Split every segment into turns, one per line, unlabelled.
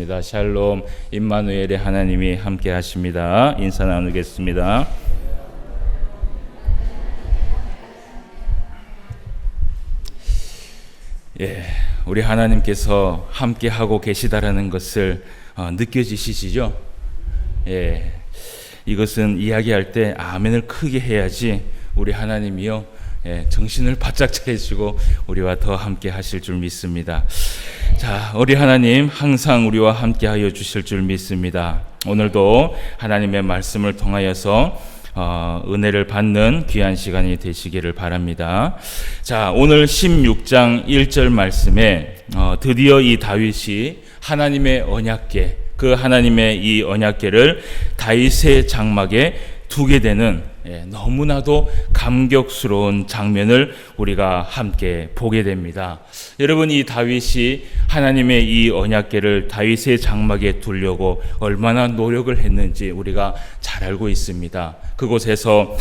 반갑습니다. 샬롬 임마누엘의 하나님이 함께 하십니다. 인사 나누겠습니다. 우리 하나님께서 함께 하고 계시다라는 것을 느껴지시죠? 이것은 이야기할 때 아멘을 크게 해야지 우리 하나님이요 정신을 바짝 차리시고 우리와 더 함께 하실 줄 믿습니다. 자, 우리 하나님 항상 우리와 함께 하여 주실 줄 믿습니다. 오늘도 하나님의 말씀을 통하여서 은혜를 받는 귀한 시간이 되시기를 바랍니다. 자, 오늘 16장 1절 말씀에 드디어 이 다윗이 하나님의 언약궤, 그 하나님의 이 언약궤를 다윗의 장막에 두게 되는 너무나도 감격스러운 장면을 우리가 함께 보게 됩니다. 여러분, 이 다윗이 하나님의 이 언약궤를 다윗의 장막에 두려고 얼마나 노력을 했는지 우리가 잘 알고 있습니다. 그곳에서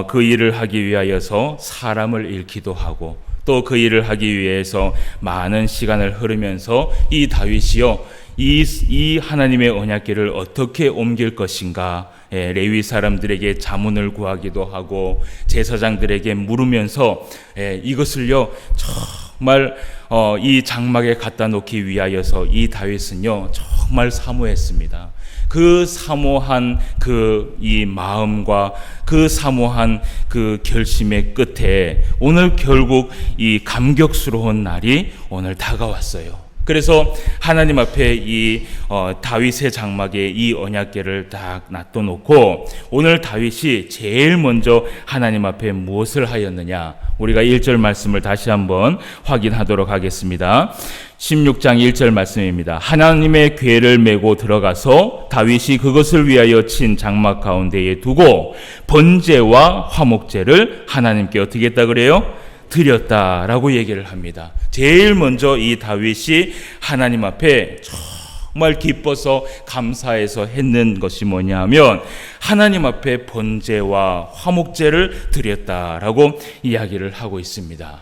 그 일을 하기 위하여서 사람을 잃기도 하고 또 그 일을 하기 위해서 많은 시간을 흐르면서 이 다윗이요 이 하나님의 언약궤를 어떻게 옮길 것인가, 레위 사람들에게 자문을 구하기도 하고 제사장들에게 물으면서 이것을요 정말 이 장막에 갖다 놓기 위하여서 이 다윗은요 정말 사모했습니다. 그 사모한 이 마음과 그 사모한 그 결심의 끝에 오늘 결국 이 감격스러운 날이 오늘 다가왔어요. 그래서 하나님 앞에 이 다윗의 장막에 이 언약궤를 딱 놔둬놓고 오늘 다윗이 제일 먼저 하나님 앞에 무엇을 하였느냐, 우리가 1절 말씀을 다시 한번 확인하도록 하겠습니다. 16장 1절 말씀입니다. 하나님의 궤를 메고 들어가서 다윗이 그것을 위하여 친 장막 가운데에 두고 번제와 화목제를 하나님께 어떻게 했다 그래요? 드렸다라고 얘기를 합니다. 제일 먼저 이 다윗이 하나님 앞에 정말 기뻐서 감사해서 했는 것이 뭐냐 하면 하나님 앞에 번제와 화목제를 드렸다라고 이야기를 하고 있습니다.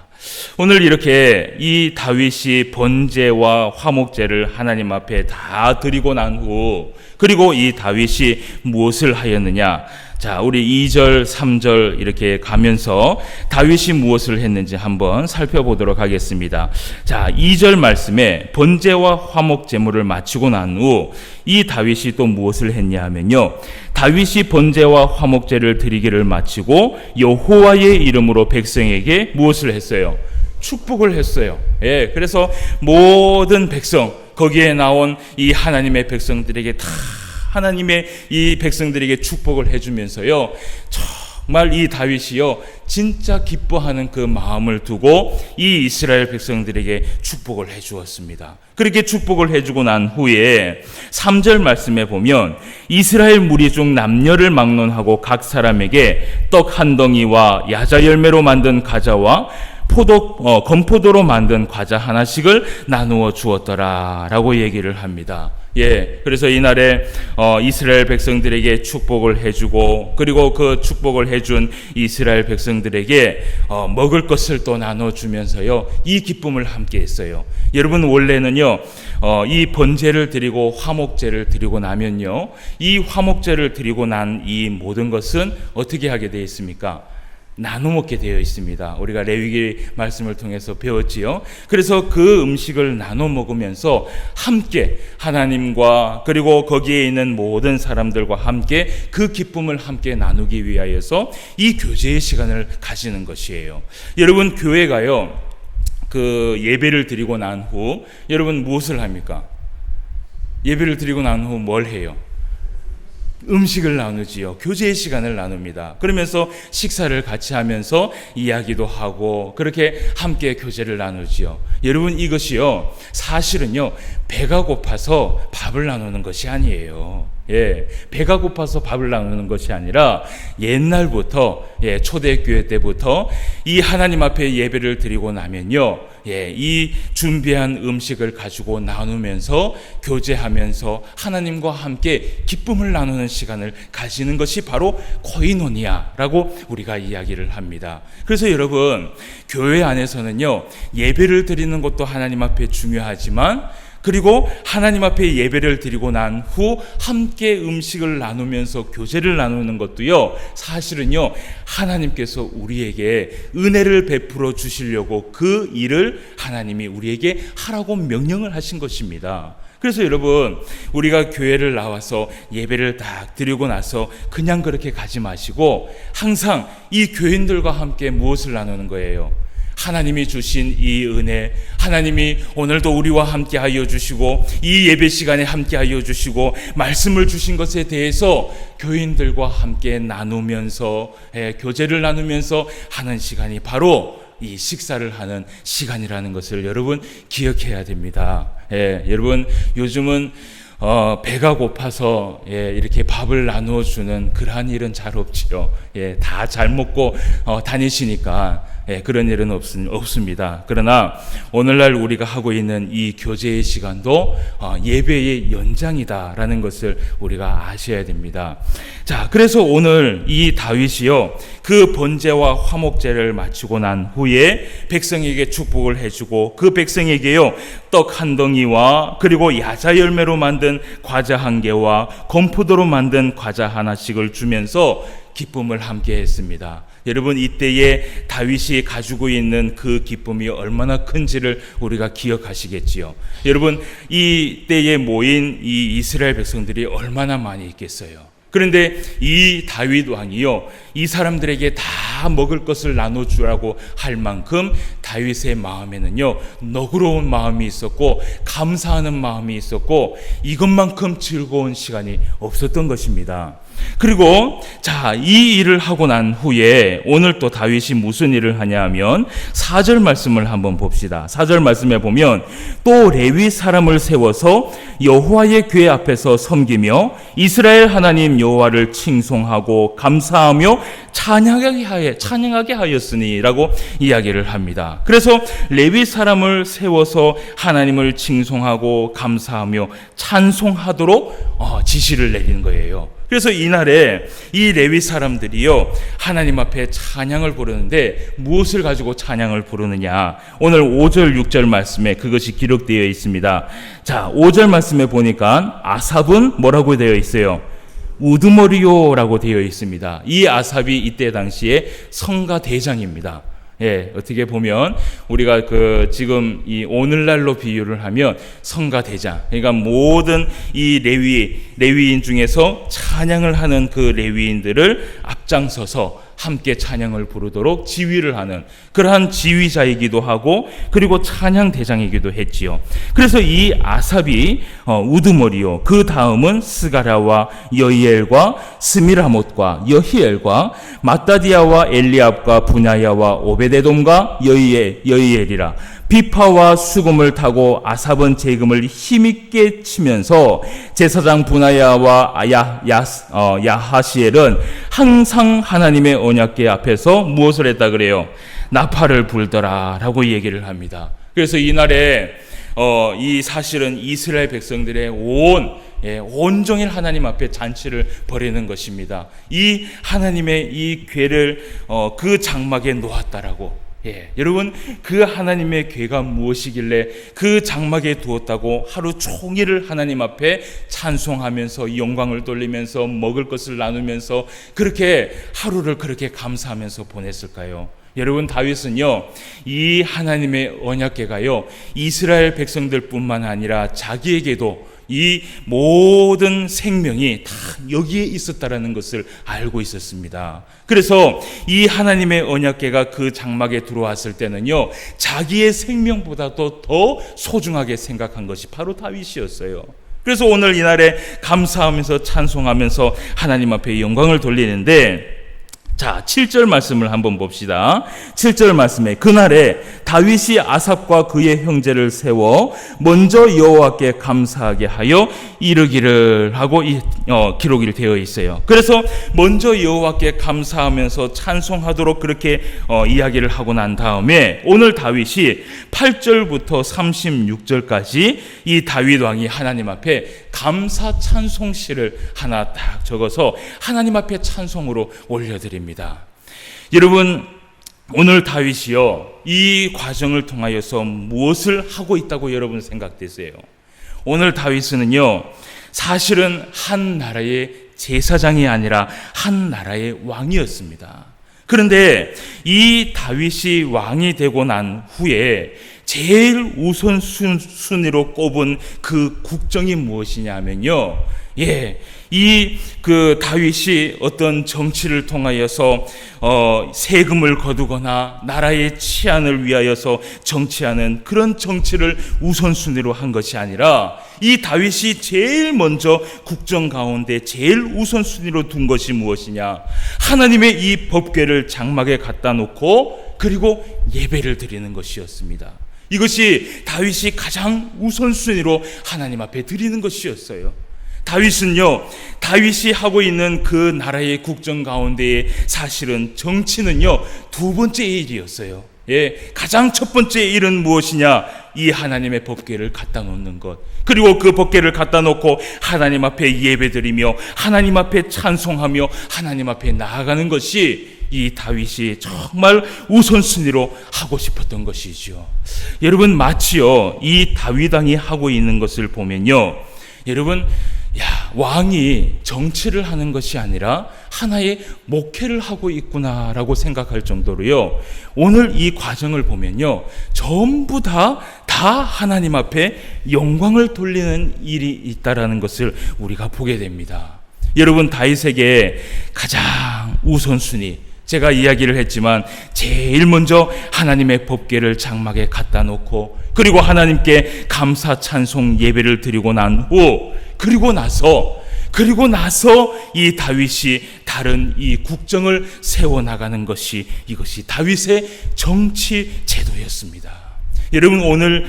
오늘 이렇게 이 다윗이 번제와 화목제를 하나님 앞에 다 드리고 난 후 그리고 이 다윗이 무엇을 하였느냐, 자, 우리 2절, 3절 이렇게 가면서 다윗이 무엇을 했는지 한번 살펴보도록 하겠습니다. 자, 2절 말씀에 번제와 화목 제물을 마치고 난 후 이 다윗이 또 무엇을 했냐 하면요, 다윗이 번제와 화목제를 드리기를 마치고 여호와의 이름으로 백성에게 무엇을 했어요? 축복을 했어요. 그래서 모든 백성, 거기에 나온 이 하나님의 백성들에게 다 하나님의 이 백성들에게 축복을 해주면서요 정말 이 다윗이요 진짜 기뻐하는 그 마음을 두고 이 이스라엘 백성들에게 축복을 해주었습니다. 그렇게 축복을 해주고 난 후에 3절 말씀에 보면 이스라엘 무리 중 남녀를 막론하고 각 사람에게 떡 한 덩이와 야자 열매로 만든 과자와 건포도로 만든 과자 하나씩을 나누어 주었더라라고 얘기를 합니다. 그래서 이날에 이스라엘 백성들에게 축복을 해주고 그리고 그 축복을 해준 이스라엘 백성들에게 먹을 것을 또 나눠주면서요 이 기쁨을 함께 했어요. 여러분, 원래는요 이 번제를 드리고 화목제를 드리고 나면요 이 화목제를 드리고 난 이 모든 것은 어떻게 하게 되어 있습니까? 나눠 먹게 되어 있습니다. 우리가 레위기 말씀을 통해서 배웠지요. 그래서 그 음식을 나눠 먹으면서 함께 하나님과 그리고 거기에 있는 모든 사람들과 함께 그 기쁨을 함께 나누기 위하여서 이 교제의 시간을 가지는 것이에요. 여러분, 교회가요 그 예배를 드리고 난 후 여러분 무엇을 합니까? 예배를 드리고 난 후 뭘 해요? 음식을 나누지요. 교제의 시간을 나눕니다. 그러면서 식사를 같이 하면서 이야기도 하고 그렇게 함께 교제를 나누지요. 여러분, 이것이요 사실은요 배가 고파서 밥을 나누는 것이 아니에요. 배가 고파서 밥을 나누는 것이 아니라 옛날부터 초대교회 때부터 이 하나님 앞에 예배를 드리고 나면요 이 준비한 음식을 가지고 나누면서 교제하면서 하나님과 함께 기쁨을 나누는 시간을 가지는 것이 바로 코이노니아라고 우리가 이야기를 합니다. 그래서 여러분, 교회 안에서는요 예배를 드리는 것도 하나님 앞에 중요하지만 그리고 하나님 앞에 예배를 드리고 난 후 함께 음식을 나누면서 교제를 나누는 것도요, 사실은요, 하나님께서 우리에게 은혜를 베풀어 주시려고 그 일을 하나님이 우리에게 하라고 명령을 하신 것입니다. 그래서 여러분, 우리가 교회를 나와서 예배를 딱 드리고 나서 그냥 그렇게 가지 마시고 항상 이 교인들과 함께 무엇을 나누는 거예요? 하나님이 주신 이 은혜, 하나님이 오늘도 우리와 함께 하여 주시고 이 예배 시간에 함께 하여 주시고 말씀을 주신 것에 대해서 교인들과 함께 나누면서 교제를 나누면서 하는 시간이 바로 이 식사를 하는 시간이라는 것을 여러분 기억해야 됩니다. 여러분, 요즘은 배가 고파서 이렇게 밥을 나누어 주는 그러한 일은 잘 없지요. 다 잘 먹고 다니시니까 그런 일은 없습니다. 그러나 오늘날 우리가 하고 있는 이 교제의 시간도 예배의 연장이다라는 것을 우리가 아셔야 됩니다. 자, 그래서 오늘 이 다윗이요, 그 번제와 화목제를 마치고 난 후에 백성에게 축복을 해주고 그 백성에게요, 떡 한 덩이와 그리고 야자 열매로 만든 과자 한 개와 건포도로 만든 과자 하나씩을 주면서 기쁨을 함께 했습니다. 여러분, 이때에 다윗이 가지고 있는 그 기쁨이 얼마나 큰지를 우리가 기억하시겠지요. 여러분, 이때에 모인 이 이스라엘 백성들이 얼마나 많이 있겠어요. 그런데 이 다윗 왕이요, 이 사람들에게 다 먹을 것을 나눠주라고 할 만큼 다윗의 마음에는요, 너그러운 마음이 있었고 감사하는 마음이 있었고 이것만큼 즐거운 시간이 없었던 것입니다. 그리고 자, 이 일을 하고 난 후에 오늘 또 다윗이 무슨 일을 하냐 하면 4절 말씀을 한번 봅시다. 4절 말씀에 보면 또 레위 사람을 세워서 여호와의 궤 앞에서 섬기며 이스라엘 하나님 여호와를 칭송하고 감사하며 찬양하게 하였으니 라고 이야기를 합니다. 그래서 레위 사람을 세워서 하나님을 칭송하고 감사하며 찬송하도록 지시를 내리는 거예요. 그래서 이날에 이 레위 사람들이요, 하나님 앞에 찬양을 부르는데 무엇을 가지고 찬양을 부르느냐, 오늘 5절 6절 말씀에 그것이 기록되어 있습니다. 자, 5절 말씀에 보니까 아삽은 뭐라고 되어 있어요? 우두머리요라고 되어 있습니다. 이 아삽이 이때 당시에 성가 대장입니다. 어떻게 보면 우리가 지금 이 오늘날로 비유를 하면 성가 대장, 그러니까 모든 이 레위인 중에서 찬양을 하는 그 레위인들을 앞장서서 함께 찬양을 부르도록 지휘를 하는 그러한 지휘자이기도 하고 그리고 찬양 대장이기도 했지요. 그래서 이 아삽이 우두머리요, 그 다음은 스가랴와 여이엘과 스미라못과 여히엘과 마따디아와 엘리압과 분야야와 오베데돔과 여이엘이라. 비파와 수금을 타고 아삽은 재금을 힘있게 치면서 제사장 분하야와 야하시엘은 항상 하나님의 언약궤 앞에서 무엇을 했다 그래요? 나팔을 불더라라고 얘기를 합니다. 그래서 이날에 이 사실은 이스라엘 백성들의 온종일 하나님 앞에 잔치를 벌이는 것입니다. 이 하나님의 이 궤를 그 장막에 놓았다라고. 여러분, 그 하나님의 궤가 무엇이길래 그 장막에 두었다고 하루 종일을 하나님 앞에 찬송하면서 영광을 돌리면서 먹을 것을 나누면서 그렇게 하루를 그렇게 감사하면서 보냈을까요? 여러분, 다윗은요, 이 하나님의 언약궤가요, 이스라엘 백성들뿐만 아니라 자기에게도 이 모든 생명이 다 여기에 있었다라는 것을 알고 있었습니다. 그래서 이 하나님의 언약궤가 그 장막에 들어왔을 때는요, 자기의 생명보다도 더 소중하게 생각한 것이 바로 다윗이었어요. 그래서 오늘 이날에 감사하면서 찬송하면서 하나님 앞에 영광을 돌리는데, 자, 7절 말씀을 한번 봅시다. 7절 말씀에 그날에 다윗이 아삽과 그의 형제를 세워 먼저 여호와께 감사하게 하여 이르기를 하고 기록이 되어 있어요. 그래서 먼저 여호와께 감사하면서 찬송하도록 그렇게 이야기를 하고 난 다음에 오늘 다윗이 8절부터 36절까지 이 다윗 왕이 하나님 앞에 감사 찬송시를 하나 딱 적어서 하나님 앞에 찬송으로 올려드립니다. 여러분, 오늘 다윗이요, 이 과정을 통하여서 무엇을 하고 있다고 여러분 생각되세요? 오늘 다윗은요, 사실은 한 나라의 제사장이 아니라 한 나라의 왕이었습니다. 그런데 이 다윗이 왕이 되고 난 후에 제일 우선순위로 꼽은 그 국정이 무엇이냐면요, 이 다윗이 어떤 정치를 통하여서 세금을 거두거나 나라의 치안을 위하여서 정치하는 그런 정치를 우선순위로 한 것이 아니라, 이 다윗이 제일 먼저 국정 가운데 제일 우선순위로 둔 것이 무엇이냐, 하나님의 이 법궤를 장막에 갖다 놓고 그리고 예배를 드리는 것이었습니다. 이것이 다윗이 가장 우선순위로 하나님 앞에 드리는 것이었어요. 다윗이 하고 있는 그 나라의 국정 가운데에 사실은 정치는요, 두 번째 일이었어요. 가장 첫 번째 일은 무엇이냐? 이 하나님의 법궤를 갖다 놓는 것. 그리고 그 법궤를 갖다 놓고 하나님 앞에 예배드리며 하나님 앞에 찬송하며 하나님 앞에 나아가는 것이 이 다윗이 정말 우선순위로 하고 싶었던 것이죠. 여러분, 마치요, 이 다윗 왕이 하고 있는 것을 보면요, 여러분, 왕이 정치를 하는 것이 아니라 하나의 목회를 하고 있구나라고 생각할 정도로요, 오늘 이 과정을 보면요, 전부 다 하나님 앞에 영광을 돌리는 일이 있다라는 것을 우리가 보게 됩니다. 여러분, 다윗에게 가장 우선순위, 제가 이야기를 했지만 제일 먼저 하나님의 법궤를 장막에 갖다 놓고 그리고 하나님께 감사 찬송 예배를 드리고 난 후, 그리고 나서 이 다윗이 다른 이 국정을 세워나가는 것이, 이것이 다윗의 정치 제도였습니다. 여러분, 오늘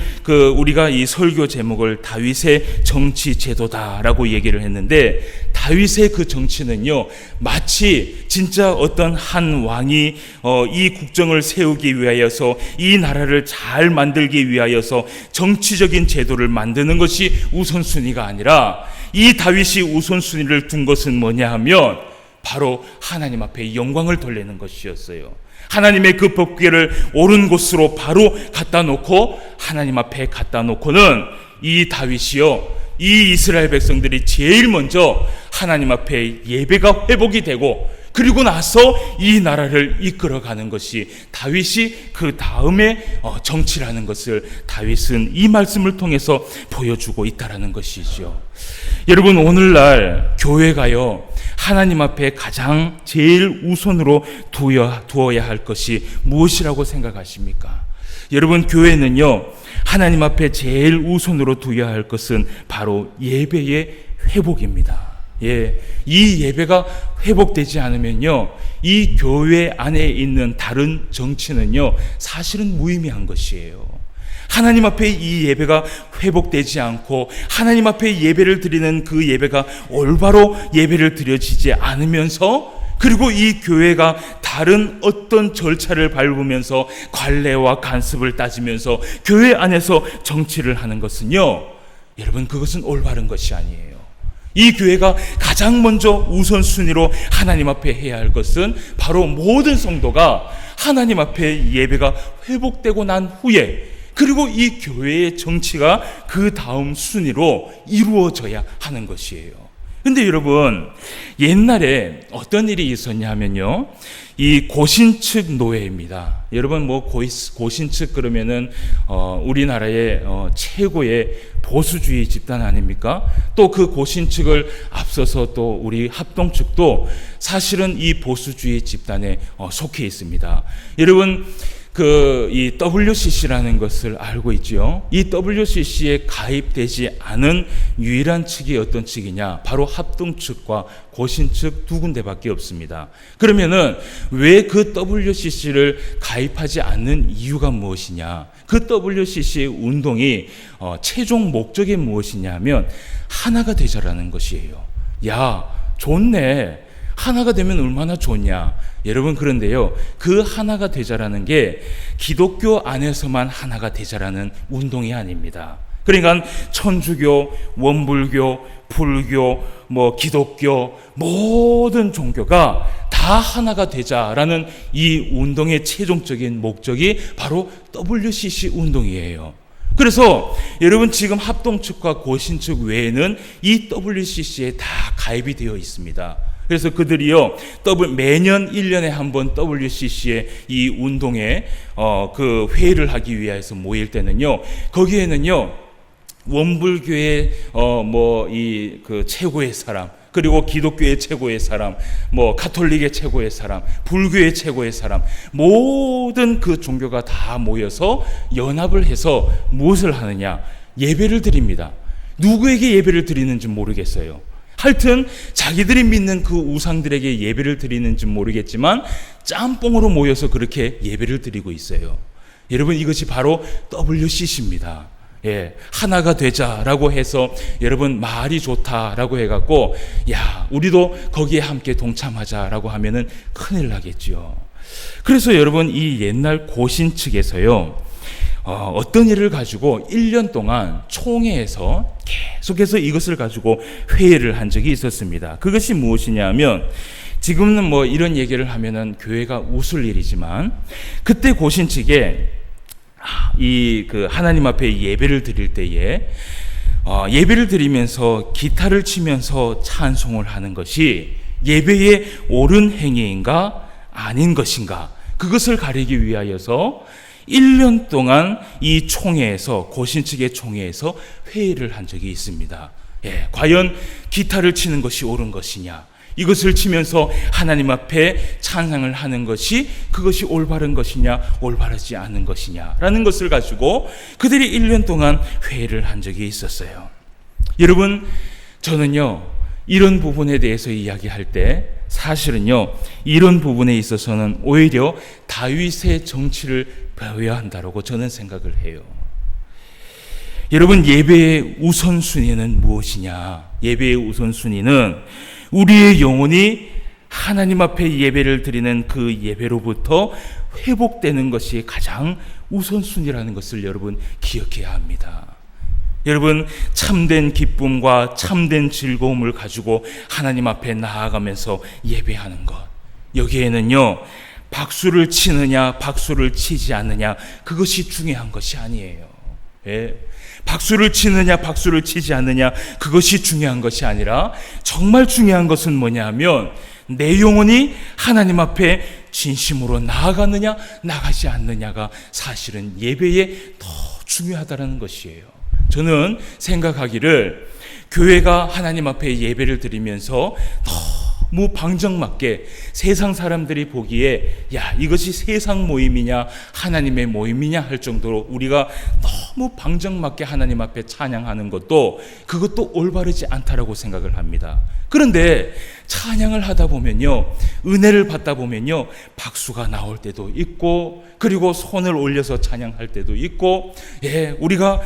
우리가 이 설교 제목을 다윗의 정치 제도다라고 얘기를 했는데, 다윗의 그 정치는요, 마치 진짜 어떤 한 왕이 이 국정을 세우기 위하여서, 이 나라를 잘 만들기 위하여서 정치적인 제도를 만드는 것이 우선순위가 아니라, 이 다윗이 우선순위를 둔 것은 뭐냐 하면 바로 하나님 앞에 영광을 돌리는 것이었어요. 하나님의 그 법궤를 옳은 곳으로 바로 갖다 놓고, 하나님 앞에 갖다 놓고는 이 다윗이요, 이 이스라엘 백성들이 제일 먼저 하나님 앞에 예배가 회복이 되고, 그리고 나서 이 나라를 이끌어가는 것이 다윗이 그 다음에 정치라는 것을 다윗은 이 말씀을 통해서 보여주고 있다라는 것이죠. 여러분, 오늘날 교회가요, 하나님 앞에 가장 제일 우선으로 두어야 할 것이 무엇이라고 생각하십니까? 여러분, 교회는요, 하나님 앞에 제일 우선으로 두어야 할 것은 바로 예배의 회복입니다. 이 예배가 회복되지 않으면요, 이 교회 안에 있는 다른 정치는요, 사실은 무의미한 것이에요. 하나님 앞에 이 예배가 회복되지 않고 하나님 앞에 예배를 드리는 그 예배가 올바로 예배를 드려지지 않으면서, 그리고 이 교회가 다른 어떤 절차를 밟으면서 관례와 간섭을 따지면서 교회 안에서 정치를 하는 것은요, 여러분, 그것은 올바른 것이 아니에요. 이 교회가 가장 먼저 우선순위로 하나님 앞에 해야 할 것은 바로 모든 성도가 하나님 앞에 예배가 회복되고 난 후에, 그리고 이 교회의 정치가 그 다음 순위로 이루어져야 하는 것이에요. 근데 여러분, 옛날에 어떤 일이 있었냐 하면요, 이 고신측 노예입니다. 여러분, 고신측 그러면은 우리나라의 최고의 보수주의 집단 아닙니까? 또 그 고신측을 앞서서 또 우리 합동측도 사실은 이 보수주의 집단에 속해 있습니다. 여러분, 이 WCC라는 것을 알고 있죠. 이 WCC에 가입되지 않은 유일한 측이 어떤 측이냐? 바로 합동측과 고신측 두 군데밖에 없습니다. 그러면은 왜 그 WCC를 가입하지 않는 이유가 무엇이냐? 그 WCC 운동이 최종 목적이 무엇이냐 하면 하나가 되자라는 것이에요. 야, 좋네. 하나가 되면 얼마나 좋냐. 여러분, 그런데요, 그 하나가 되자라는 게 기독교 안에서만 하나가 되자라는 운동이 아닙니다. 그러니까 천주교, 원불교, 불교, 기독교, 모든 종교가 다 하나가 되자라는 이 운동의 최종적인 목적이 바로 WCC 운동이에요. 그래서 여러분 지금 합동 측과 고신 측 외에는 이 WCC에 다 가입이 되어 있습니다. 그래서 그들이요 매년 1년에 한 번 WCC의 이 운동에 그 회의를 하기 위해서 모일 때는요, 거기에는요 원불교의 그 최고의 사람, 그리고 기독교의 최고의 사람, 가톨릭의 최고의 사람, 불교의 최고의 사람, 모든 그 종교가 다 모여서 연합을 해서 무엇을 하느냐? 예배를 드립니다. 누구에게 예배를 드리는지 모르겠어요. 하여튼 자기들이 믿는 그 우상들에게 예배를 드리는지 모르겠지만 짬뽕으로 모여서 그렇게 예배를 드리고 있어요. 여러분, 이것이 바로 WCC입니다. 예, 하나가 되자라고 해서 여러분 말이 좋다라고 해갖고 우리도 거기에 함께 동참하자라고 하면은 큰일 나겠죠. 그래서 여러분 이 옛날 고신 측에서요 어떤 일을 가지고 1년 동안 총회에서 계속해서 이것을 가지고 회의를 한 적이 있었습니다. 그것이 무엇이냐면, 지금은 이런 얘기를 하면은 교회가 웃을 일이지만, 그때 고신 측에 그 하나님 앞에 예배를 드릴 때에 예배를 드리면서 기타를 치면서 찬송을 하는 것이 예배의 옳은 행위인가 아닌 것인가, 그것을 가리기 위하여서 1년 동안 이 총회에서, 고신 측의 총회에서 회의를 한 적이 있습니다. 과연 기타를 치는 것이 옳은 것이냐, 이것을 치면서 하나님 앞에 찬양을 하는 것이, 그것이 올바른 것이냐 올바르지 않은 것이냐라는 것을 가지고 그들이 1년 동안 회의를 한 적이 있었어요. 여러분, 저는요 이런 부분에 대해서 이야기할 때 사실은요 이런 부분에 있어서는 오히려 다윗의 정치를 배워야 한다고 저는 생각을 해요. 여러분, 예배의 우선순위는 무엇이냐? 예배의 우선순위는 우리의 영혼이 하나님 앞에 예배를 드리는 그 예배로부터 회복되는 것이 가장 우선순위라는 것을 여러분 기억해야 합니다. 여러분, 참된 기쁨과 참된 즐거움을 가지고 하나님 앞에 나아가면서 예배하는 것, 여기에는요 박수를 치느냐 박수를 치지 않느냐, 그것이 중요한 것이 아니에요. 박수를 치느냐 박수를 치지 않느냐, 그것이 중요한 것이 아니라 정말 중요한 것은 뭐냐면 내 영혼이 하나님 앞에 진심으로 나아가느냐 나가지 않느냐가 사실은 예배에 더 중요하다는 것이에요. 저는 생각하기를 교회가 하나님 앞에 예배를 드리면서 너무 방정맞게 세상 사람들이 보기에 이것이 세상 모임이냐 하나님의 모임이냐 할 정도로 우리가 너무 방정맞게 하나님 앞에 찬양하는 것도, 그것도 올바르지 않다라고 생각을 합니다. 그런데 찬양을 하다 보면요, 은혜를 받다 보면요, 박수가 나올 때도 있고, 그리고 손을 올려서 찬양할 때도 있고, 우리가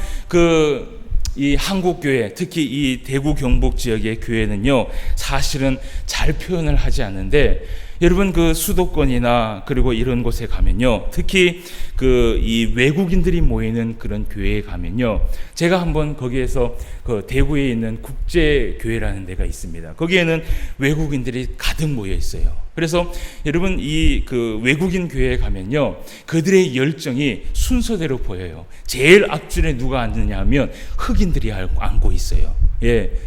이 한국교회, 특히 이 대구 경북 지역의 교회는요 사실은 잘 표현을 하지 않는데, 여러분 그 수도권이나 그리고 이런 곳에 가면요, 특히 이 외국인들이 모이는 그런 교회에 가면요, 제가 한번 거기에서 그 대구에 있는 국제교회라는 데가 있습니다. 거기에는 외국인들이 가득 모여 있어요. 그래서 여러분 이 외국인 교회에 가면요, 그들의 열정이 순서대로 보여요. 제일 앞줄에 누가 앉느냐 하면 흑인들이 앉고 있어요.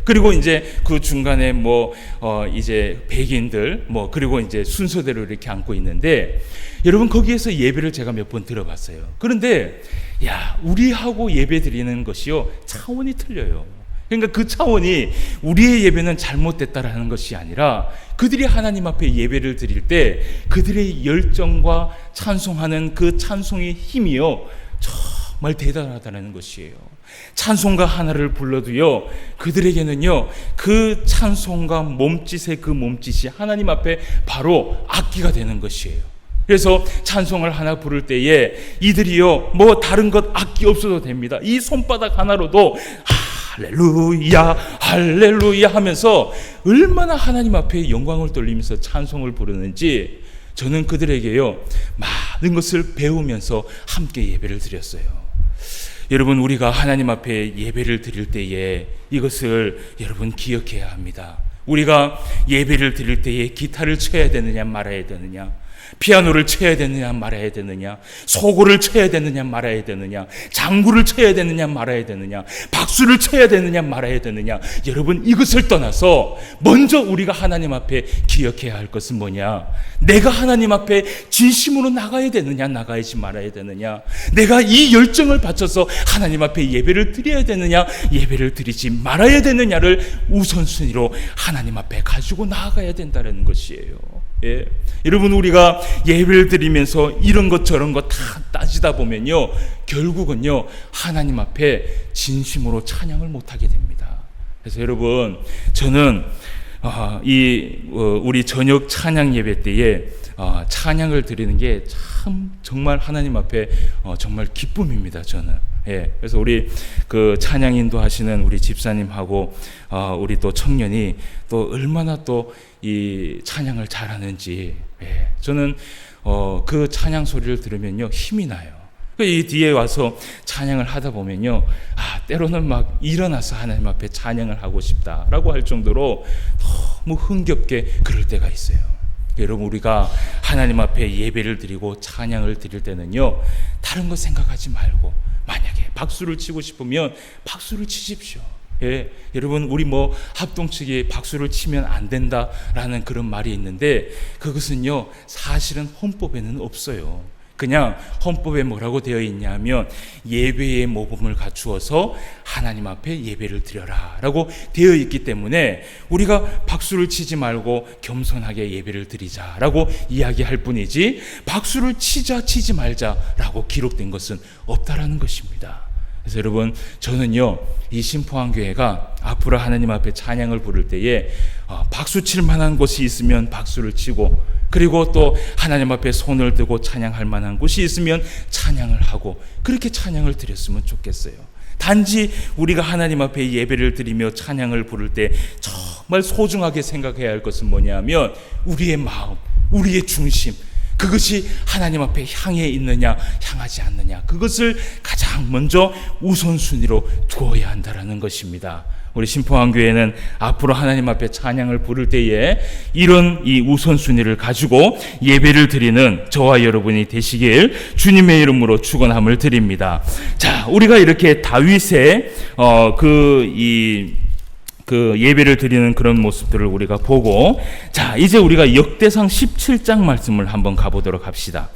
그리고 이제 그 중간에 이제 백인들 그리고 이제 순서대로 이렇게 앉고 있는데, 여러분 거기에서 예배를 제가 몇 번 들어봤어요. 그런데 우리하고 예배 드리는 것이요 차원이 틀려요. 그러니까 그 차원이 우리의 예배는 잘못됐다라는 것이 아니라, 그들이 하나님 앞에 예배를 드릴 때 그들의 열정과 찬송하는 그 찬송의 힘이요 정말 대단하다는 것이에요. 찬송가 하나를 불러도요, 그들에게는요 그 찬송가 몸짓의 그 몸짓이 하나님 앞에 바로 악기가 되는 것이에요. 그래서 찬송을 하나 부를 때에 이들이요 다른 것 악기 없어도 됩니다. 이 손바닥 하나로도 할렐루야 할렐루야 하면서 얼마나 하나님 앞에 영광을 돌리면서 찬송을 부르는지, 저는 그들에게요 많은 것을 배우면서 함께 예배를 드렸어요. 여러분, 우리가 하나님 앞에 예배를 드릴 때에 이것을 여러분 기억해야 합니다. 우리가 예배를 드릴 때에 기타를 쳐야 되느냐 말아야 되느냐, 피아노를 쳐야 되느냐 말아야 되느냐, 소고를 쳐야 되느냐 말아야 되느냐, 장구를 쳐야 되느냐 말아야 되느냐, 박수를 쳐야 되느냐 말아야 되느냐, 여러분 이것을 떠나서 먼저 우리가 하나님 앞에 기억해야 할 것은 뭐냐? 내가 하나님 앞에 진심으로 나가야 되느냐 나가야지 말아야 되느냐, 내가 이 열정을 바쳐서 하나님 앞에 예배를 드려야 되느냐 예배를 드리지 말아야 되느냐를 우선순위로 하나님 앞에 가지고 나아가야 된다는 것이에요. 예. 여러분, 우리가 예배를 드리면서 이런 것 저런 것 다 따지다 보면요, 결국은요 하나님 앞에 진심으로 찬양을 못하게 됩니다. 그래서 여러분, 저는 우리 저녁 찬양 예배 때에 찬양을 드리는 게 참 정말 하나님 앞에 정말 기쁨입니다. 저는. 예, 그래서 우리 그 찬양 인도하시는 우리 집사님하고 우리 또 청년이 또 얼마나 또 이 찬양을 잘하는지, 예, 저는 그 찬양 소리를 들으면요 힘이 나요. 이 뒤에 와서 찬양을 하다 보면요, 때로는 막 일어나서 하나님 앞에 찬양을 하고 싶다라고 할 정도로 너무 흥겹게 그럴 때가 있어요. 여러분, 우리가 하나님 앞에 예배를 드리고 찬양을 드릴 때는요, 다른 거 생각하지 말고 만약에 박수를 치고 싶으면 박수를 치십시오. 예, 여러분, 우리 합동측에 박수를 치면 안 된다라는 그런 말이 있는데, 그것은요 사실은 헌법에는 없어요. 그냥 헌법에 뭐라고 되어 있냐면 예배의 모범을 갖추어서 하나님 앞에 예배를 드려라 라고 되어 있기 때문에 우리가 박수를 치지 말고 겸손하게 예배를 드리자라고 이야기할 뿐이지, 박수를 치자 치지 말자라고 기록된 것은 없다라는 것입니다. 그래서 여러분, 저는요 이 신포항교회가 앞으로 하나님 앞에 찬양을 부를 때에 박수 칠 만한 곳이 있으면 박수를 치고, 그리고 또 하나님 앞에 손을 들고 찬양할 만한 곳이 있으면 찬양을 하고, 그렇게 찬양을 드렸으면 좋겠어요. 단지 우리가 하나님 앞에 예배를 드리며 찬양을 부를 때 정말 소중하게 생각해야 할 것은 뭐냐면 우리의 마음, 우리의 중심, 그것이 하나님 앞에 향해 있느냐 향하지 않느냐, 그것을 가장 먼저 우선순위로 두어야 한다는 것입니다. 우리 신포항교회는 앞으로 하나님 앞에 찬양을 부를 때에 이런 이 우선순위를 가지고 예배를 드리는 저와 여러분이 되시길 주님의 이름으로 축원함을 드립니다. 자, 우리가 이렇게 다윗의 그 예배를 드리는 그런 모습들을 우리가 보고, 자, 이제 우리가 역대상 17장 말씀을 한번 가보도록 합시다.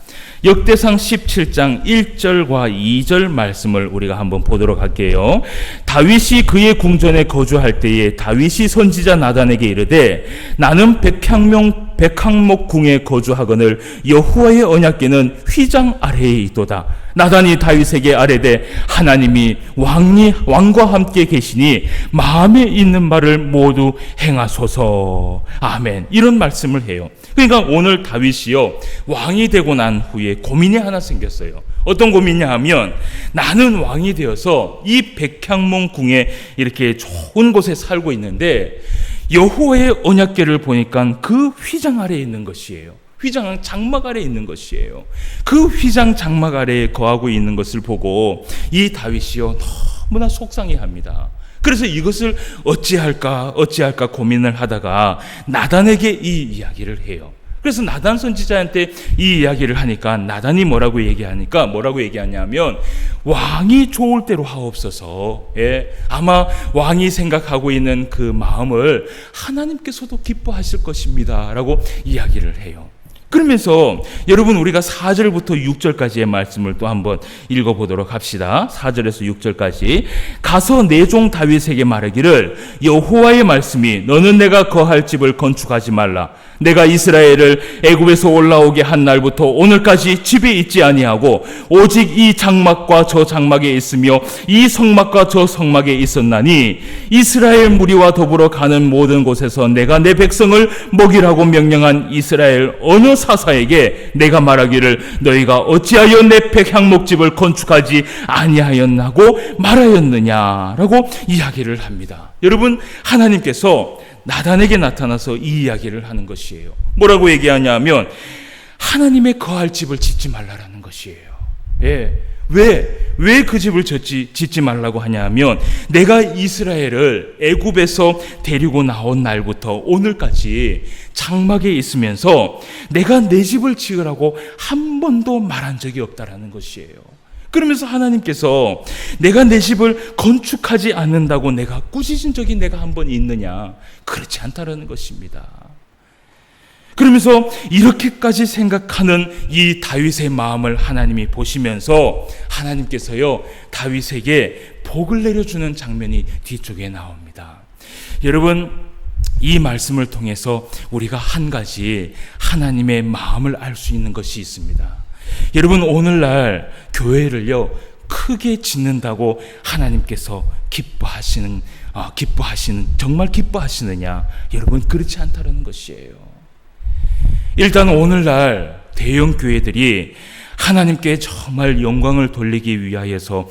역대상 17장 1절과 2절 말씀을 우리가 한번 보도록 할게요. 다윗이 그의 궁전에 거주할 때에 다윗이 선지자 나단에게 이르되, 나는 백항목 궁에 거주하거늘 여호와의 언약궤는 휘장 아래에 있도다. 나단이 다윗에게 아뢰되, 하나님이 왕과 함께 계시니 마음에 있는 말을 모두 행하소서. 아멘. 이런 말씀을 해요. 그러니까 오늘 다윗이요 왕이 되고 난 후에 고민이 하나 생겼어요. 어떤 고민이냐 하면, 나는 왕이 되어서 이 백향목 궁에 이렇게 좋은 곳에 살고 있는데 여호와의 언약궤를 보니까 그 휘장 아래에 있는 것이에요. 휘장 장막 아래에 있는 것이에요. 그 휘장 장막 아래에 거하고 있는 것을 보고 이 다윗이요 너무나 속상해합니다. 그래서 이것을 어찌할까 고민을 하다가 나단에게 이 이야기를 해요. 그래서 나단 선지자한테 이 이야기를 하니까 나단이 뭐라고 얘기하냐면, 왕이 좋을 대로 하옵소서. 예, 아마 왕이 생각하고 있는 그 마음을 하나님께서도 기뻐하실 것입니다 라고 이야기를 해요. 그러면서 여러분, 우리가 4절부터 6절까지의 말씀을 또 한번 읽어보도록 합시다. 4절에서 6절까지. 가서 내 종 다윗에게 말하기를, 여호와의 말씀이 너는 내가 거할 집을 건축하지 말라. 내가 이스라엘을 애굽에서 올라오게 한 날부터 오늘까지 집에 있지 아니하고 오직 이 장막과 저 장막에 있으며 이 성막과 저 성막에 있었나니, 이스라엘 무리와 더불어 가는 모든 곳에서 내가 내 백성을 먹이라고 명령한 이스라엘 어느 사사에게 내가 말하기를, 너희가 어찌하여 내 백향목집을 건축하지 아니하였나고 말하였느냐라고 이야기를 합니다. 여러분, 하나님께서 나단에게 나타나서 이 이야기를 하는 것이에요. 뭐라고 얘기하냐면 하나님의 거할 집을 짓지 말라라는 것이에요. 예, 왜 그 집을 짓지 말라고 하냐 하면, 내가 이스라엘을 애굽에서 데리고 나온 날부터 오늘까지 장막에 있으면서 내가 내 집을 지으라고 한 번도 말한 적이 없다라는 것이에요. 그러면서 하나님께서 내가 내 집을 건축하지 않는다고 내가 꾸짖은 적이 내가 한 번 있느냐? 그렇지 않다라는 것입니다. 그러면서 이렇게까지 생각하는 이 다윗의 마음을 하나님이 보시면서 하나님께서요, 다윗에게 복을 내려주는 장면이 뒤쪽에 나옵니다. 여러분, 이 말씀을 통해서 우리가 한 가지 하나님의 마음을 알 수 있는 것이 있습니다. 여러분, 오늘날 교회를요 크게 짓는다고 하나님께서 기뻐하시는 정말 기뻐하시느냐? 여러분, 그렇지 않다는 것이에요. 일단 오늘날 대형 교회들이 하나님께 정말 영광을 돌리기 위하여서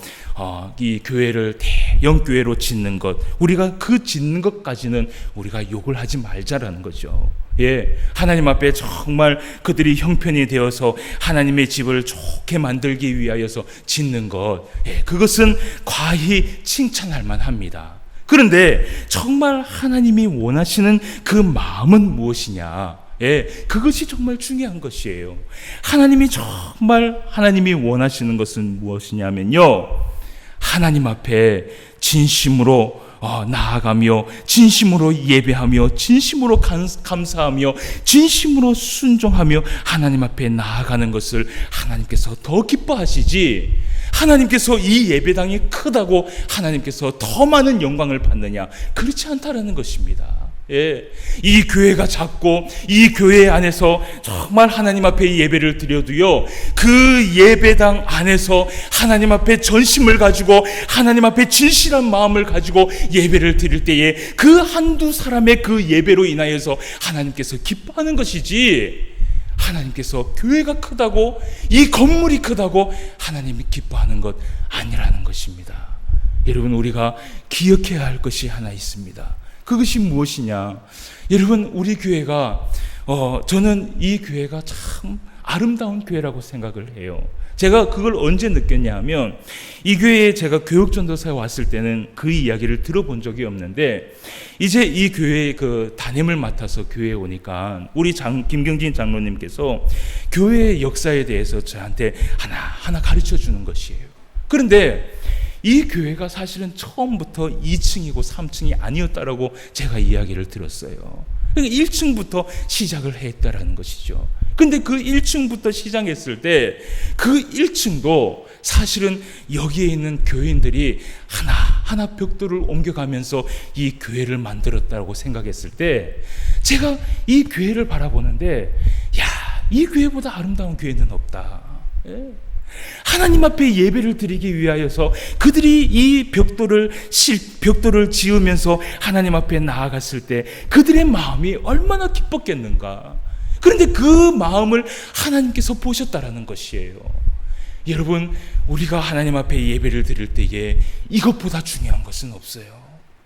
이 교회를 대형 교회로 짓는 것, 우리가 그 짓는 것까지는 우리가 욕을 하지 말자라는 거죠. 예, 하나님 앞에 정말 그들이 형편이 되어서 하나님의 집을 좋게 만들기 위하여서 짓는 것, 예, 그것은 과히 칭찬할 만합니다. 그런데 정말 하나님이 원하시는 그 마음은 무엇이냐? 예, 그것이 정말 중요한 것이에요. 하나님이 원하시는 것은 무엇이냐면요, 하나님 앞에 진심으로 나아가며, 진심으로 예배하며, 진심으로 감사하며, 진심으로 순종하며 하나님 앞에 나아가는 것을 하나님께서 더 기뻐하시지, 하나님께서 이 예배당이 크다고 하나님께서 더 많은 영광을 받느냐? 그렇지 않다라는 것입니다. 예, 이 교회가 작고 이 교회 안에서 정말 하나님 앞에 예배를 드려도요, 그 예배당 안에서 하나님 앞에 전심을 가지고 하나님 앞에 진실한 마음을 가지고 예배를 드릴 때에 그 한두 사람의 그 예배로 인하여서 하나님께서 기뻐하는 것이지, 하나님께서 교회가 크다고, 이 건물이 크다고 하나님이 기뻐하는 것 아니라는 것입니다. 여러분, 우리가 기억해야 할 것이 하나 있습니다. 그것이 무엇이냐? 여러분, 우리 교회가 저는 이 교회가 참 아름다운 교회라고 생각을 해요. 제가 그걸 언제 느꼈냐 하면, 이 교회에 제가 교육전도사에 왔을 때는 그 이야기를 들어본 적이 없는데, 이제 이 교회의 그 담임을 맡아서 교회에 오니까 우리 김경진 장로님께서 교회의 역사에 대해서 저한테 하나하나 가르쳐 주는 것이에요. 그런데 이 교회가 사실은 처음부터 2층이고 3층이 아니었다라고 제가 이야기를 들었어요. 그러니까 1층부터 시작을 했다라는 것이죠. 근데 그 1층부터 시작했을 때 그 1층도 사실은 여기에 있는 교인들이 하나하나 벽돌을 옮겨가면서 이 교회를 만들었다고 생각했을 때, 제가 이 교회를 바라보는데, 이 교회보다 아름다운 교회는 없다. 예? 하나님 앞에 예배를 드리기 위하여서 그들이 이 벽돌을 지으면서 하나님 앞에 나아갔을 때 그들의 마음이 얼마나 기뻤겠는가. 그런데 그 마음을 하나님께서 보셨다라는 것이에요. 여러분, 우리가 하나님 앞에 예배를 드릴 때에 이것보다 중요한 것은 없어요.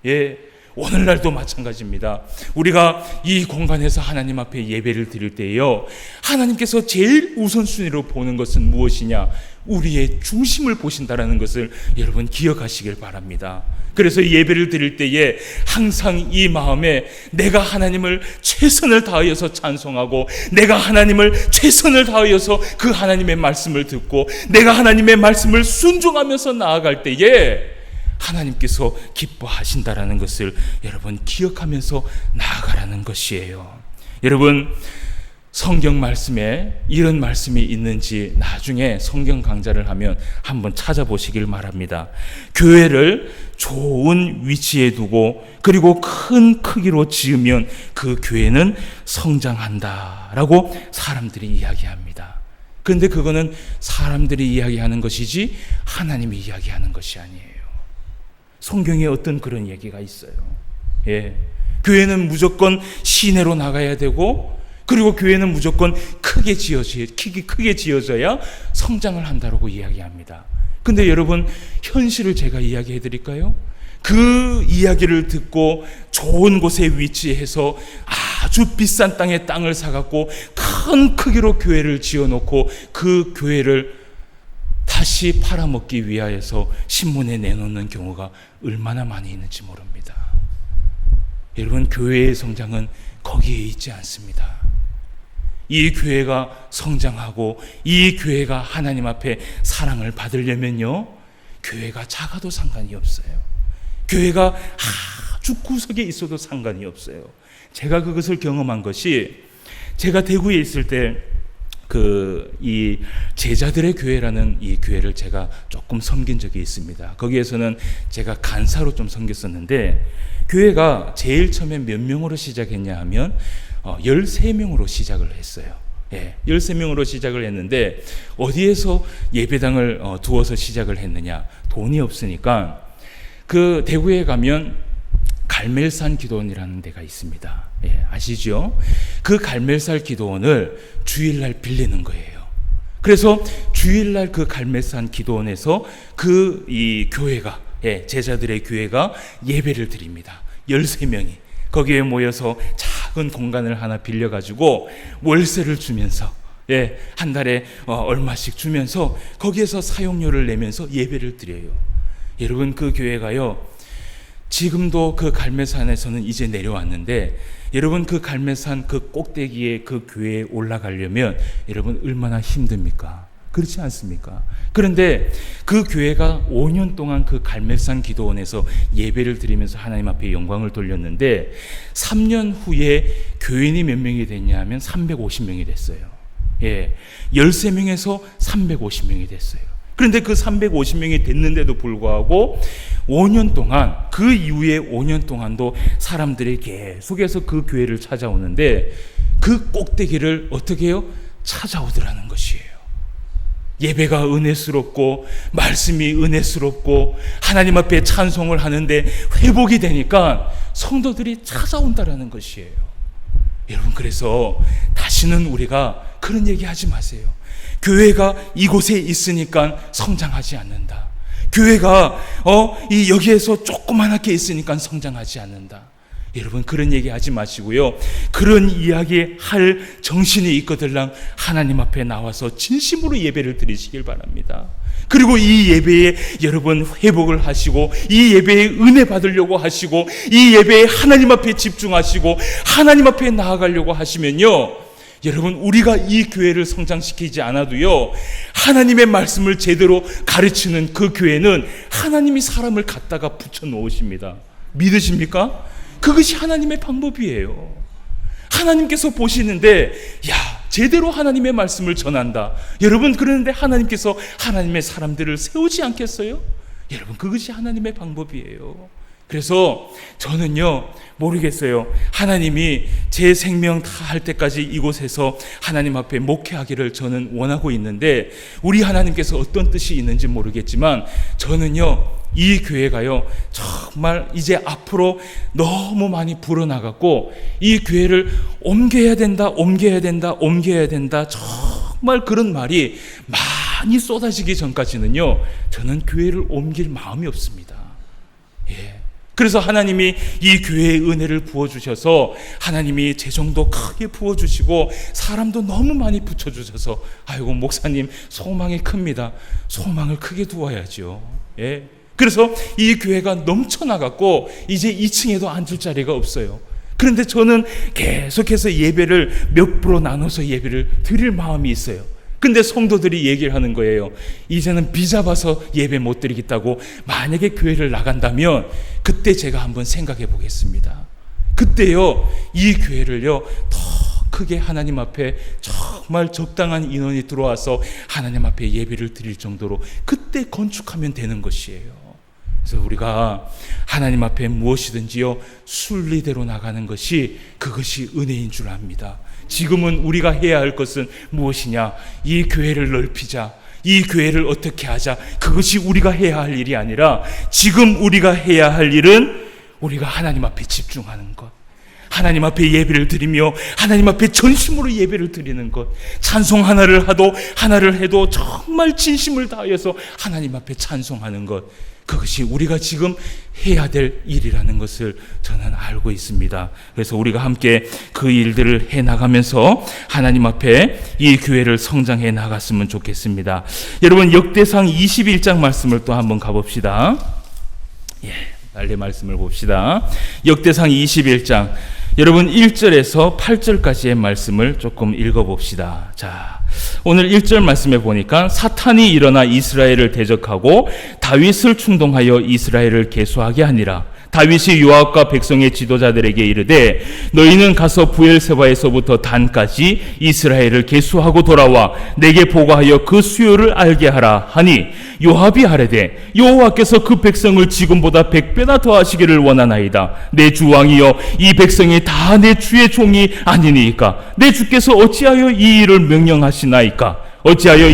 예, 오늘날도 마찬가지입니다. 우리가 이 공간에서 하나님 앞에 예배를 드릴 때에요, 하나님께서 제일 우선순위로 보는 것은 무엇이냐? 우리의 중심을 보신다라는 것을 여러분 기억하시길 바랍니다. 그래서 예배를 드릴 때에 항상 이 마음에 내가 하나님을 최선을 다하여서 찬송하고, 내가 하나님을 최선을 다하여서 그 하나님의 말씀을 듣고, 내가 하나님의 말씀을 순종하면서 나아갈 때에 하나님께서 기뻐하신다라는 것을 여러분 기억하면서 나아가라는 것이에요. 여러분, 성경 말씀에 이런 말씀이 있는지 나중에 성경 강좌를 하면 한번 찾아보시길 바랍니다. 교회를 좋은 위치에 두고 그리고 큰 크기로 지으면 그 교회는 성장한다라고 사람들이 이야기합니다. 그런데 그거는 사람들이 이야기하는 것이지 하나님이 이야기하는 것이 아니에요. 성경에 어떤 그런 얘기가 있어요. 예, 교회는 무조건 시내로 나가야 되고, 그리고 교회는 무조건 크게 지어져야 성장을 한다고 이야기합니다. 근데 여러분, 현실을 제가 이야기해 드릴까요? 그 이야기를 듣고 좋은 곳에 위치해서 아주 비싼 땅을 사갖고 큰 크기로 교회를 지어놓고 그 교회를 다시 팔아먹기 위하여서 신문에 내놓는 경우가 얼마나 많이 있는지 모릅니다. 여러분, 교회의 성장은 거기에 있지 않습니다. 이 교회가 성장하고 이 교회가 하나님 앞에 사랑을 받으려면요, 교회가 작아도 상관이 없어요. 교회가 아주 구석에 있어도 상관이 없어요. 제가 그것을 경험한 것이, 제가 대구에 있을 때 이 제자들의 교회라는 이 교회를 제가 조금 섬긴 적이 있습니다. 거기에서는 제가 간사로 좀 섬겼었는데, 교회가 제일 처음에 몇 명으로 시작했냐 하면 13명으로 시작을 했어요. 13명으로 시작을 했는데, 어디에서 예배당을 두어서 시작을 했느냐? 돈이 없으니까 그 대구에 가면 갈멜산 기도원이라는 데가 있습니다. 아시죠? 그 갈멜산 기도원을 주일날 빌리는 거예요. 그래서 주일날 그 갈멜산 기도원에서 이 교회가, 제자들의 교회가 예배를 드립니다. 13명이 거기에 모여서 작은 공간을 하나 빌려가지고 월세를 주면서, 한 달에 얼마씩 주면서 거기에서 사용료를 내면서 예배를 드려요. 여러분, 그 교회가요, 지금도 그 갈매산에서는 이제 내려왔는데, 여러분, 그 갈매산 그 꼭대기에 그 교회에 올라가려면 여러분 얼마나 힘듭니까? 그렇지 않습니까? 그런데 그 교회가 5년 동안 그 갈멜산 기도원에서 예배를 드리면서 하나님 앞에 영광을 돌렸는데, 3년 후에 교인이 몇 명이 됐냐 하면 350명이 됐어요. 13명에서 350명이 됐어요. 그런데 그 350명이 됐는데도 불구하고 5년 동안, 그 이후에 5년 동안도 사람들이 계속해서 그 교회를 찾아오는데, 그 꼭대기를 어떻게 해요? 찾아오더라는 것이에요. 예배가 은혜스럽고 말씀이 은혜스럽고 하나님 앞에 찬송을 하는데 회복이 되니까 성도들이 찾아온다라는 것이에요. 여러분, 그래서 다시는 우리가 그런 얘기 하지 마세요. 교회가 이곳에 있으니까 성장하지 않는다. 교회가 여기에서 조그맣게 있으니까 성장하지 않는다. 여러분, 그런 얘기 하지 마시고요, 그런 이야기 할 정신이 있거들랑 하나님 앞에 나와서 진심으로 예배를 드리시길 바랍니다. 그리고 이 예배에 여러분 회복을 하시고, 이 예배에 은혜 받으려고 하시고, 이 예배에 하나님 앞에 집중하시고 하나님 앞에 나아가려고 하시면요, 여러분, 우리가 이 교회를 성장시키지 않아도요, 하나님의 말씀을 제대로 가르치는 그 교회는 하나님이 사람을 갖다가 붙여 놓으십니다. 믿으십니까? 그것이 하나님의 방법이에요. 하나님께서 보시는데, 제대로 하나님의 말씀을 전한다. 여러분, 그런데 하나님께서 하나님의 사람들을 세우지 않겠어요? 여러분, 그것이 하나님의 방법이에요. 그래서 저는요, 모르겠어요. 하나님이 제 생명 다 할 때까지 이곳에서 하나님 앞에 목회하기를 저는 원하고 있는데, 우리 하나님께서 어떤 뜻이 있는지 모르겠지만, 저는요, 이 교회가요, 정말 이제 앞으로 너무 많이 불어나갔고, 이 교회를 옮겨야 된다, 정말 그런 말이 많이 쏟아지기 전까지는요, 저는 교회를 옮길 마음이 없습니다. 그래서 하나님이 이 교회에 은혜를 부어주셔서, 하나님이 재정도 크게 부어주시고 사람도 너무 많이 붙여주셔서, 아이고 목사님 소망이 큽니다. 소망을 크게 두어야죠. 그래서 이 교회가 넘쳐나갔고 이제 2층에도 앉을 자리가 없어요. 그런데 저는 계속해서 예배를 몇 프로 나눠서 예배를 드릴 마음이 있어요. 근데 성도들이 얘기를 하는 거예요. 이제는 비잡아서 예배 못 드리겠다고. 만약에 교회를 나간다면 그때 제가 한번 생각해 보겠습니다. 그때요, 이 교회를요 더 크게 하나님 앞에 정말 적당한 인원이 들어와서 하나님 앞에 예배를 드릴 정도로 그때 건축하면 되는 것이에요. 그래서 우리가 하나님 앞에 무엇이든지요, 순리대로 나가는 것이, 그것이 은혜인 줄 압니다. 지금은 우리가 해야 할 것은 무엇이냐? 이 교회를 넓히자, 이 교회를 어떻게 하자, 그것이 우리가 해야 할 일이 아니라, 지금 우리가 해야 할 일은 우리가 하나님 앞에 집중하는 것, 하나님 앞에 예배를 드리며 하나님 앞에 전심으로 예배를 드리는 것, 찬송 하나를 해도 정말 진심을 다하여서 하나님 앞에 찬송하는 것, 그것이 우리가 지금 해야 될 일이라는 것을 저는 알고 있습니다. 그래서 우리가 함께 그 일들을 해나가면서 하나님 앞에 이 교회를 성장해 나갔으면 좋겠습니다. 여러분, 역대상 21장 말씀을 또 한번 가봅시다. 빨리 말씀을 봅시다. 역대상 21장, 여러분 1절에서 8절까지의 말씀을 조금 읽어봅시다. 자, 오늘 1절 말씀에 보니까 사탄이 일어나 이스라엘을 대적하고 다윗을 충동하여 이스라엘을 계수하게 하니라. 다윗이 요압과 백성의 지도자들에게 이르되 너희는 가서 부엘세바에서부터 단까지 이스라엘을 계수하고 돌아와 내게 보고하여 그 수요를 알게 하라 하니 요압이 하려되 여호와께서 그 백성을 지금보다 100배나 더하시기를 원하나이다. 내 주 왕이여, 이 백성이 다 내 주의 종이 아니니까 내 주께서 어찌하여 이 일을 명령하시나이까? 어찌하여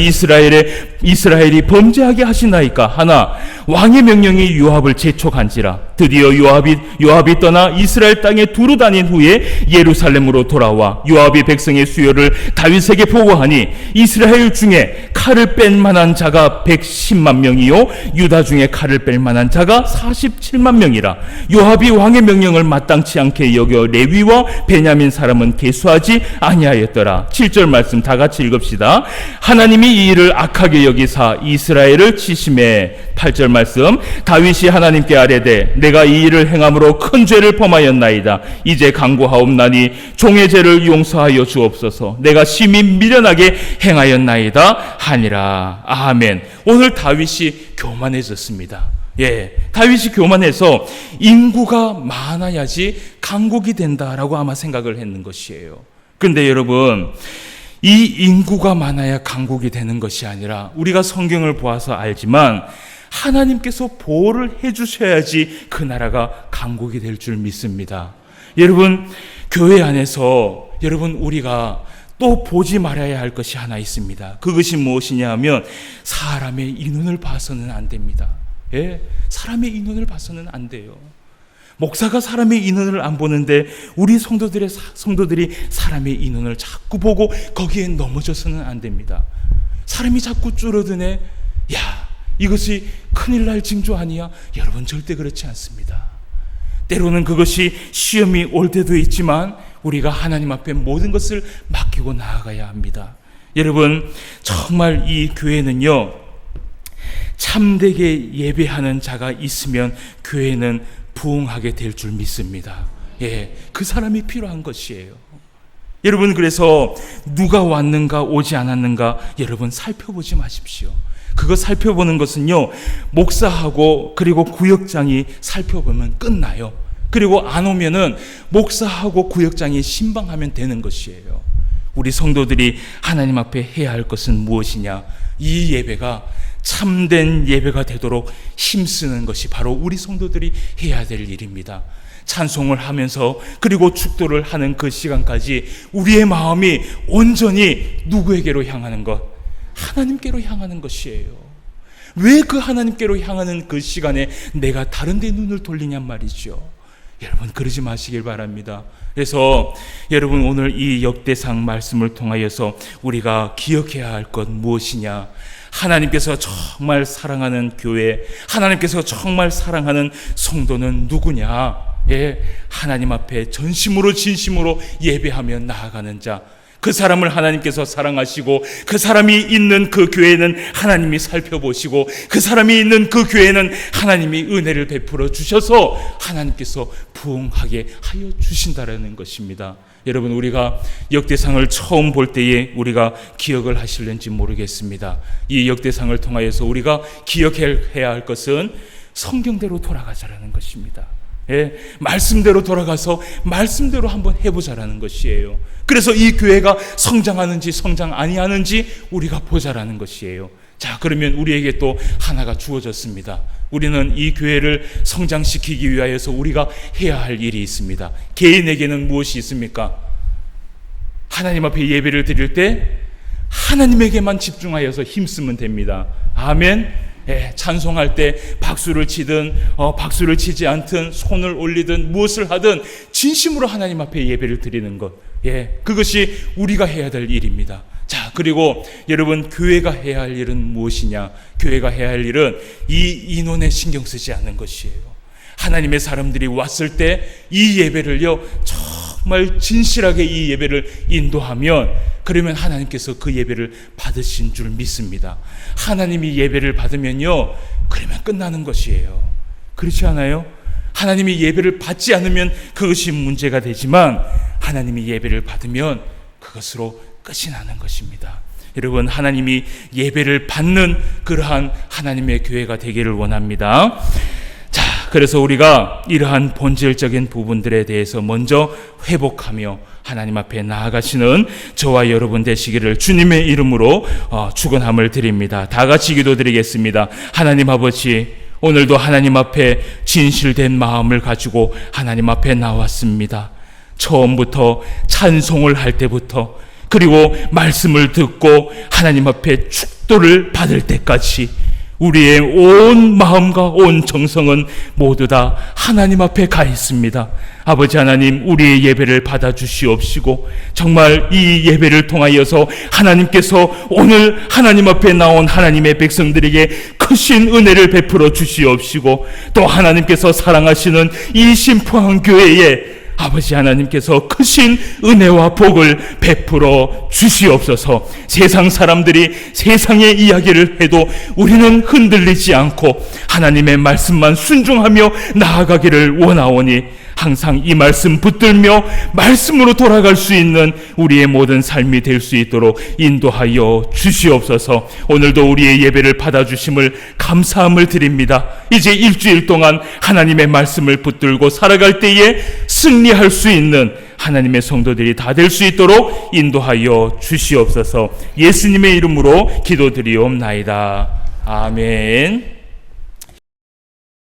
이스라엘이 범죄하게 하시나이까 하나 왕의 명령이 요압을 재촉한지라. 드디어 요압이 떠나 이스라엘 땅에 두루 다닌 후에 예루살렘으로 돌아와 요압이 백성의 수요를 다윗에게 보고하니 이스라엘 중에 칼을 뺀 만한 자가 110만 명이요 유다 중에 칼을 뺄 만한 자가 47만 명이라. 요압이 왕의 명령을 마땅치 않게 여겨 레위와 베냐민 사람은 계수하지 아니하였더라. 7절 말씀 다 같이 읽읍시다. 하나님이 이 일을 악하게 여기사 이스라엘을 치심해. 8절 말씀 다윗이 하나님께 아뢰되 내가 이 일을 행함으로 큰 죄를 범하였나이다. 이제 간구하옵나니 종의 죄를 용서하여 주옵소서. 내가 심히 미련하게 행하였나이다 하니라. 아멘. 오늘 다윗이 교만해졌습니다. 다윗이 교만해서 인구가 많아야지 강국이 된다라고 아마 생각을 했는 것이에요. 근데 여러분, 이 인구가 많아야 강국이 되는 것이 아니라 우리가 성경을 보아서 알지만 하나님께서 보호를 해주셔야지 그 나라가 강국이 될 줄 믿습니다. 여러분, 교회 안에서 여러분 우리가 또 보지 말아야 할 것이 하나 있습니다. 그것이 무엇이냐 하면 사람의 인원을 봐서는 안 됩니다. 사람의 인원을 봐서는 안 돼요. 목사가 사람의 인원을 안 보는데 우리 성도들이 사람의 인원을 자꾸 보고 거기에 넘어져서는 안 됩니다. 사람이 자꾸 줄어드네. 이것이 큰일 날 징조 아니야? 여러분, 절대 그렇지 않습니다. 때로는 그것이 시험이 올 때도 있지만 우리가 하나님 앞에 모든 것을 맡기고 나아가야 합니다. 여러분, 정말 이 교회는요, 참되게 예배하는 자가 있으면 교회는 부흥하게 될 줄 믿습니다. 그 사람이 필요한 것이에요. 여러분, 그래서 누가 왔는가 오지 않았는가 여러분 살펴보지 마십시오. 그거 살펴보는 것은요, 목사하고 그리고 구역장이 살펴보면 끝나요. 그리고 안 오면은 목사하고 구역장이 신방하면 되는 것이에요. 우리 성도들이 하나님 앞에 해야 할 것은 무엇이냐? 이 예배가 참된 예배가 되도록 힘쓰는 것이 바로 우리 성도들이 해야 될 일입니다. 찬송을 하면서 그리고 축도를 하는 그 시간까지 우리의 마음이 온전히 누구에게로 향하는 것? 하나님께로 향하는 것이에요. 왜 그 하나님께로 향하는 그 시간에 내가 다른 데 눈을 돌리냔 말이죠. 여러분, 그러지 마시길 바랍니다. 그래서 여러분, 오늘 이 역대상 말씀을 통하여서 우리가 기억해야 할 것 무엇이냐? 하나님께서 정말 사랑하는 교회, 하나님께서 정말 사랑하는 성도는 누구냐? 하나님 앞에 전심으로 진심으로 예배하며 나아가는 자, 그 사람을 하나님께서 사랑하시고 그 사람이 있는 그 교회는 하나님이 살펴보시고 그 사람이 있는 그 교회는 하나님이 은혜를 베풀어 주셔서 하나님께서 부흥하게 하여 주신다라는 것입니다. 여러분, 우리가 역대상을 처음 볼 때에 우리가 기억을 하실는지 모르겠습니다. 이 역대상을 통하여서 우리가 기억해야 할 것은 성경대로 돌아가자라는 것입니다. 말씀대로 돌아가서 말씀대로 한번 해보자라는 것이에요. 그래서 이 교회가 성장하는지 성장 아니하는지 우리가 보자라는 것이에요. 자, 그러면 우리에게 또 하나가 주어졌습니다. 우리는 이 교회를 성장시키기 위하여서 우리가 해야 할 일이 있습니다. 개인에게는 무엇이 있습니까? 하나님 앞에 예배를 드릴 때 하나님에게만 집중하여서 힘쓰면 됩니다. 아멘. 찬송할 때 박수를 치든 박수를 치지 않든 손을 올리든 무엇을 하든 진심으로 하나님 앞에 예배를 드리는 것, 그것이 우리가 해야 될 일입니다. 자, 그리고 여러분, 교회가 해야 할 일은 무엇이냐? 교회가 해야 할 일은 이 인원에 신경 쓰지 않는 것이에요. 하나님의 사람들이 왔을 때 이 예배를요, 정말 진실하게 이 예배를 인도하면, 그러면 하나님께서 그 예배를 받으신 줄 믿습니다. 하나님이 예배를 받으면요, 그러면 끝나는 것이에요. 그렇지 않아요? 하나님이 예배를 받지 않으면 그것이 문제가 되지만, 하나님이 예배를 받으면 그것으로 끝이 나는 것입니다. 여러분, 하나님이 예배를 받는 그러한 하나님의 교회가 되기를 원합니다. 자, 그래서 우리가 이러한 본질적인 부분들에 대해서 먼저 회복하며 하나님 앞에 나아가시는 저와 여러분 되시기를 주님의 이름으로 축원함을 드립니다. 다 같이 기도드리겠습니다. 하나님 아버지, 오늘도 하나님 앞에 진실된 마음을 가지고 하나님 앞에 나왔습니다. 처음부터 찬송을 할 때부터, 그리고 말씀을 듣고 하나님 앞에 축도를 받을 때까지 우리의 온 마음과 온 정성은 모두 다 하나님 앞에 가 있습니다. 아버지 하나님, 우리의 예배를 받아주시옵시고, 정말 이 예배를 통하여서 하나님께서 오늘 하나님 앞에 나온 하나님의 백성들에게 크신 은혜를 베풀어 주시옵시고, 또 하나님께서 사랑하시는 이 심포한 교회에 아버지 하나님께서 크신 은혜와 복을 베풀어 주시옵소서. 세상 사람들이 세상의 이야기를 해도 우리는 흔들리지 않고 하나님의 말씀만 순종하며 나아가기를 원하오니, 항상 이 말씀 붙들며 말씀으로 돌아갈 수 있는 우리의 모든 삶이 될 수 있도록 인도하여 주시옵소서. 오늘도 우리의 예배를 받아주심을 감사함을 드립니다. 이제 일주일 동안 하나님의 말씀을 붙들고 살아갈 때에 승리할 수 있는 하나님의 성도들이 다 될 수 있도록 인도하여 주시옵소서. 예수님의 이름으로 기도드리옵나이다. 아멘.